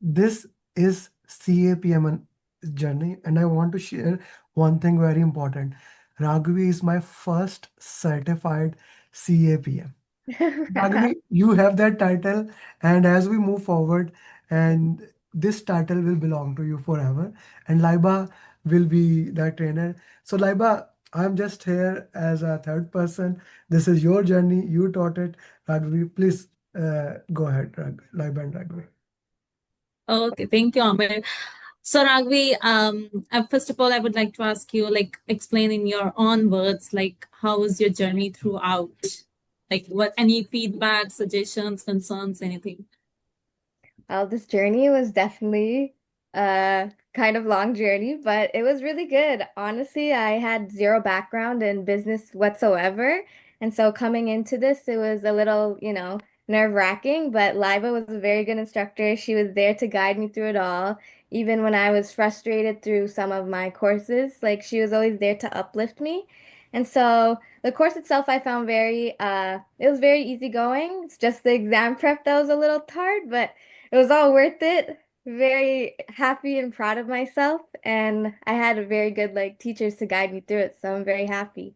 this is CAPM journey, and I want to share one thing very important. Raghavi is my first certified CAPM. Raghavi, you have that title, and as we move forward, and this title will belong to you forever, and Laiba will be the trainer. So, Laiba, I'm just here as a third person. This is your journey. You taught it. Raghavi, please go ahead, Laiba and Raghavi. Okay, thank you, Amir. So, Ragvi, first of all, I would like to ask you, like, explain in your own words, like, how was your journey throughout? Like, what, any feedback, suggestions, concerns, anything? Well, this journey was definitely a kind of long journey, but it was really good. Honestly, I had zero background in business whatsoever. And so coming into this, it was a little, nerve-wracking, but Liva was a very good instructor. She was there to guide me through it all. Even when I was frustrated through some of my courses, like she was always there to uplift me. And so the course itself I found it was very easygoing. It's just the exam prep that was a little hard, but it was all worth it. Very happy and proud of myself, and I had a very good teachers to guide me through it, so I'm very happy.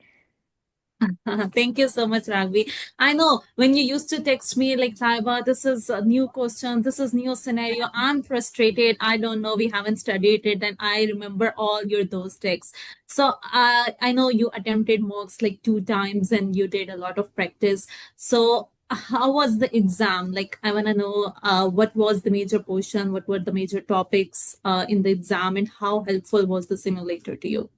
Thank you so much, Ragvi. I know when you used to text me like, Taiba, this is a new question, this is new scenario. I'm frustrated. I don't know. We haven't studied it, and I remember all your those texts. So I know you attempted mocks like 2 times, and you did a lot of practice. So how was the exam? Like, I want to know what was the major portion, what were the major topics in the exam, and how helpful was the simulator to you?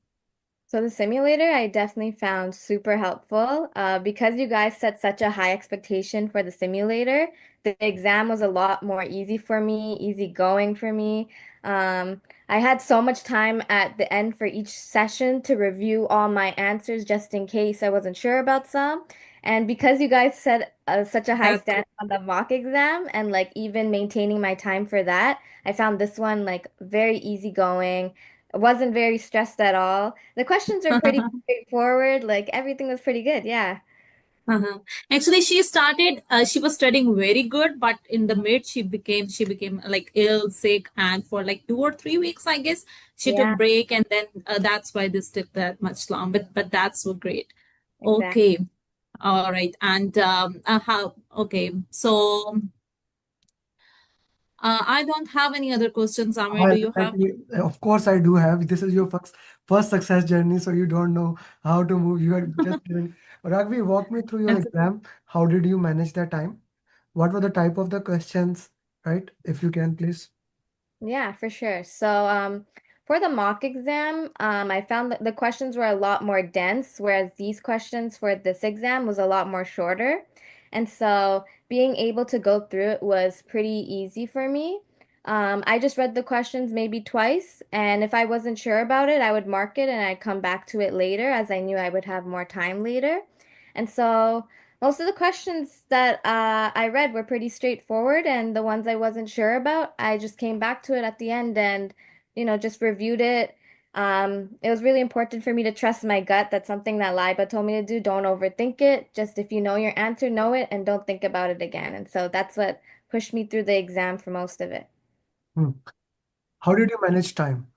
So the simulator I definitely found super helpful because you guys set such a high expectation for the simulator. The exam was a lot more easy for me, easy going for me. I had so much time at the end for each session to review all my answers just in case I wasn't sure about some. And because you guys set such a high That's standard on the mock exam and like even maintaining my time for that, I found this one like very easy going. I wasn't very stressed at all. The questions are pretty straightforward. Like everything was pretty good. Yeah. Uh-huh. Actually, she was studying very good, but in the mid, she became like ill, sick, and for like 2 or 3 weeks, I guess, she took Yeah, break, and then that's why this took that much long. But that's so great. exactly. Okay, all right, and how? Okay, so I don't have any other questions. Amir, do you have? Of course, I do have. This is your first success journey, so you don't know how to move. You are just doing. Ragvi, walk me through your exam. How did you manage that time? What were the type of the questions, right? If you can, please. Yeah, for sure. So, for the mock exam, I found that the questions were a lot more dense, whereas these questions for this exam was a lot more shorter. And so being able to go through it was pretty easy for me. I just read the questions maybe twice, and if I wasn't sure about it, I would mark it and I'd come back to it later as I knew I would have more time later. And so most of the questions that I read were pretty straightforward, and the ones I wasn't sure about, I just came back to it at the end and, just reviewed it. It was really important for me to trust my gut. That's something that Liba told me to do. Don't overthink it. Just if you know your answer, know it, and don't think about it again. And so that's what pushed me through the exam for most of it. Hmm. How did you manage time?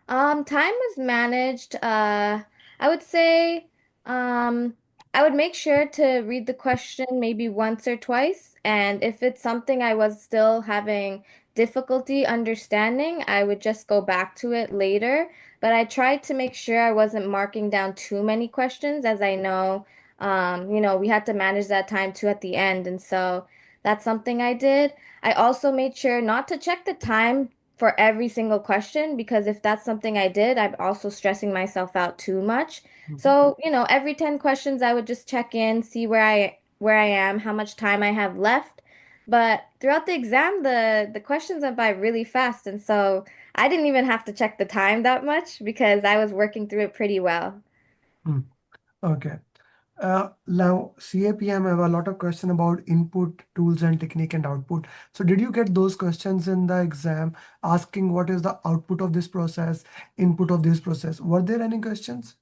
Time was managed. I would say, um, I would make sure to read the question maybe once or twice, and if it's something I was still having difficulty understanding, I would just go back to it later. But I tried to make sure I wasn't marking down too many questions, as I know, we had to manage that time too at the end, and so that's something I did. I also made sure not to check the time for every single question because if that's something I did, I'm also stressing myself out too much. Mhm. So, every 10 questions I would just check in, see where I am, how much time I have left. But throughout the exam, the questions went by really fast, and so I didn't even have to check the time that much because I was working through it pretty well. Hmm. Okay. Now, CAPM have a lot of question about input, tools, and technique and output. So, did you get those questions in the exam asking what is the output of this process, input of this process? Were there any questions?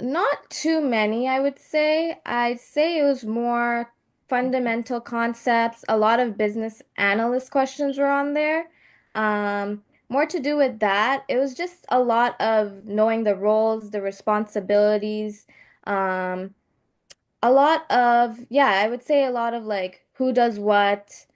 Not too many, I would say. I'd say it was more fundamental concepts. A lot of business analyst questions were on there. More to do with that. It was just a lot of knowing the roles, the responsibilities, um, a lot of, yeah, I would say a lot of like who does what,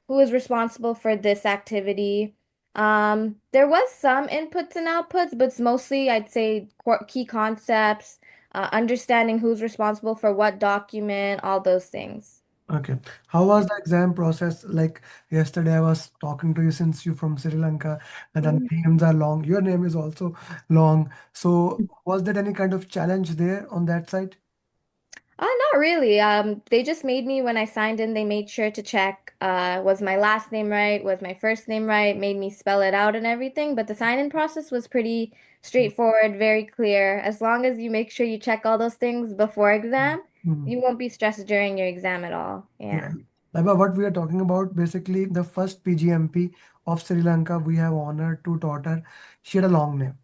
who is responsible for this activity. There was some inputs and outputs, but it's mostly, I'd say, key concepts, understanding who's responsible for what document, all those things. Okay. How was the exam process? Like yesterday, I was talking to you since you're from Sri Lanka, and the Mm. names are long. Your name is also long. So, was there any kind of challenge there on that side? Not really. They just made me when I signed in, they made sure to check was my last name right, was my first name right, made me spell it out and everything. But the sign-in process was pretty straightforward, very clear. As long as you make sure you check all those things before exam, Mm. you won't be stressed during your exam at all. Yeah. Yeah. Laiba, what we are talking about, basically, the first PGMP of Sri Lanka, we have honored to daughter. She had a long name.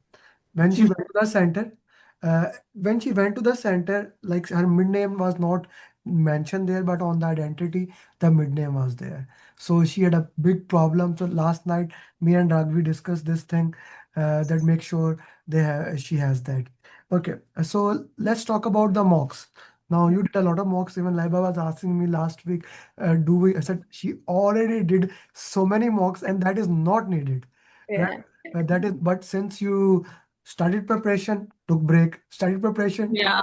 When she went to the center, when she went to the center, like her mid name was not mentioned there, but on the identity, the mid name was there. So she had a big problem. So last night, me and Ragvi discussed this thing that make sure she has that. Okay, so let's talk about the mocks. Now you did a lot of mocks. Even Laiba was asking me last week, do we? I said she already did so many mocks, and that is not needed, right? Yeah. That is, but since you studied preparation, took break, studied preparation, Yeah.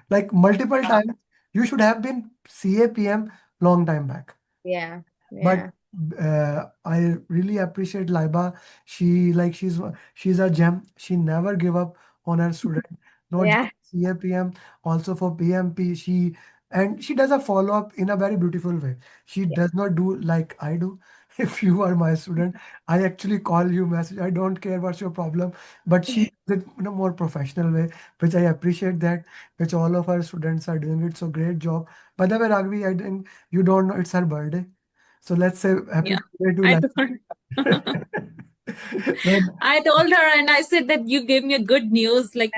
like multiple times. You should have been CAPM long time back. Yeah. But Yeah. I really appreciate Laiba. She's a gem. She never give up on her student. Not just Yeah. CAPM, also for PMP. She does a follow up in a very beautiful way. She Yeah. does not do like I do. If you are my student, I actually call you message. I don't care what's your problem, but she did in a more professional way, which I appreciate that, which all of our students are doing it. So great job. By the way, Ragvi, I think you don't know it's her birthday. So let's say happy Yeah. birthday to I Lana. told When, I told her and I said that you gave me a good news. Like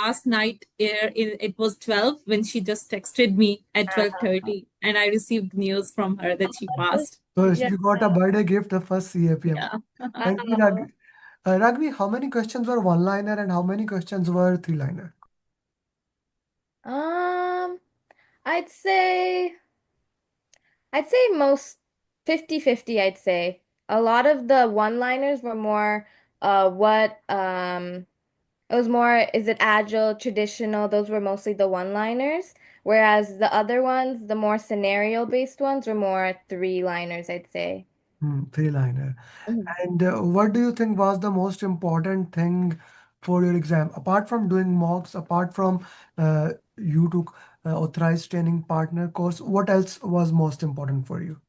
last night, it was 12 when she just texted me at Uh, 12:30, and I received news from her that she passed. so yeah. you got a birthday gift, the first CAPM. Yeah. Thank you, Wow. Ragvi, how many questions were one-liner and how many questions were three-liner? Um, I'd say I'd say most 50-50, I'd say. A lot of the one-liners were more what it was more is it agile, traditional, those were mostly the one-liners, whereas the other ones, the more scenario-based ones were more three-liners, I'd say. Three-liner. Mhm. And what do you think was the most important thing for your exam? Apart from doing mocks, apart from you took authorized training partner course, what else was most important for you?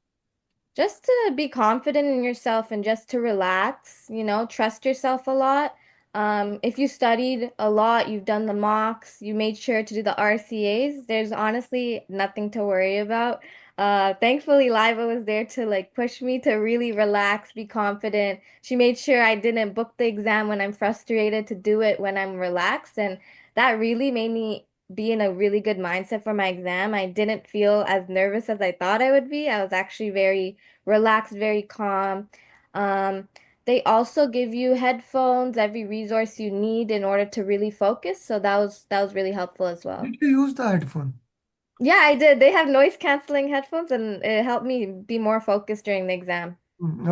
Just to be confident in yourself and just to relax, trust yourself a lot. If you studied a lot, you've done the mocks, you made sure to do the RCAs, there's honestly nothing to worry about. Thankfully, Liva was there to like push me to really relax, be confident. She made sure I didn't book the exam when I'm frustrated to do it when I'm relaxed. And that really made me be in a really good mindset for my exam. I didn't feel as nervous as I thought I would be. I was actually very relaxed, very calm. Um, they also give you headphones, every resource you need in order to really focus. So that was really helpful as well. Did you use the headphone? Yeah, I did. They have noise canceling headphones and it helped me be more focused during the exam.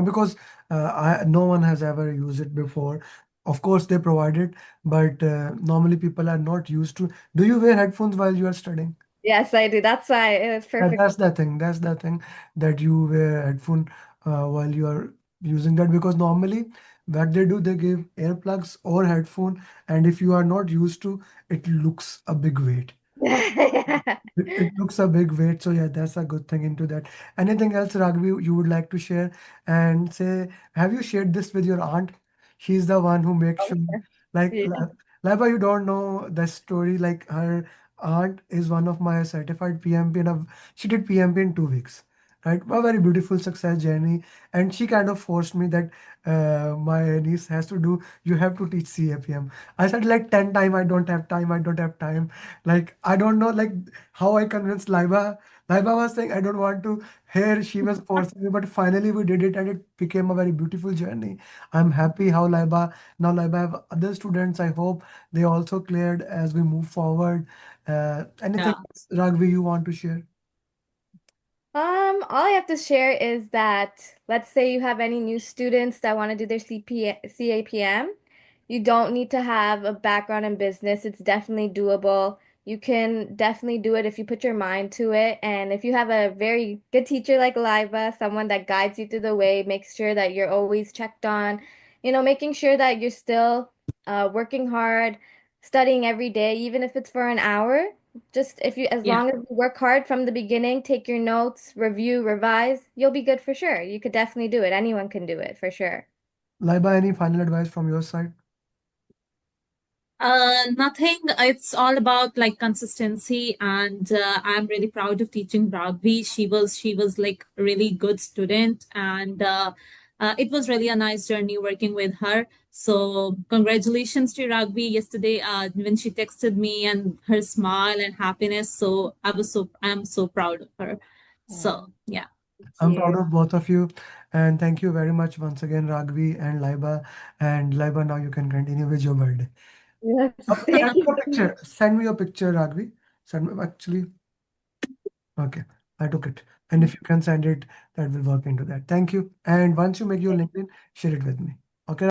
Because no one has ever used it before. Of course, they provide it, but normally people are not used to. Do you wear headphones while you are studying? Yes, I do. That's why it was perfect. That's the thing. That's the thing that you wear headphone while you are using that, because normally what they do, they give earplugs or headphone, and if you are not used to, it looks a big weight. It looks a big weight, so yeah, that's a good thing into that. Anything else, Raghavi, you would like to share and say, have you shared this with your aunt? She's the one who makes sure, like, Yeah. Laiba, you don't know the story. Like, her aunt is one of my certified PMP, and she did PMP in 2 weeks, right? A very beautiful success journey. And she kind of forced me that my niece has to do, you have to teach CAPM. I said, like, 10 times, I don't have time, I don't have time. Like, I don't know, like, how I convinced Laiba. Laiba was saying, I don't want to hear, she was forcing me, but finally we did it and it became a very beautiful journey. I'm happy how now Laiba have other students. I hope they also cleared as we move forward. Anything Yeah. else, Ragvi, you want to share? All I have to share is that let's say you have any new students that want to do their CAPM. You don't need to have a background in business. It's definitely doable. You can definitely do it if you put your mind to it. And if you have a very good teacher like Liva, someone that guides you through the way, makes sure that you're always checked on, making sure that you're still working hard, studying every day, even if it's for an hour. Just if you, as Yeah. long as you work hard from the beginning, take your notes, review, revise, you'll be good for sure. You could definitely do it. Anyone can do it for sure. Laiba, any final advice from your side? Nothing. It's all about like consistency, and I'm really proud of teaching Ragvi. She was like a really good student, and it was really a nice journey working with her. So congratulations to Ragvi yesterday when she texted me and her smile and happiness. So I'm so proud of her. So Oh, yeah. thank I'm proud you. of both of you. And thank you very much once again, Ragvi and Laiba. And Laiba, now you can continue with your birthday. Yes, Send thank me a you. picture. Send me a picture, Ragvi. Send me actually. Okay, I took it. And if you can send it, that will work into that. Thank you. And once you make your LinkedIn, share it with me.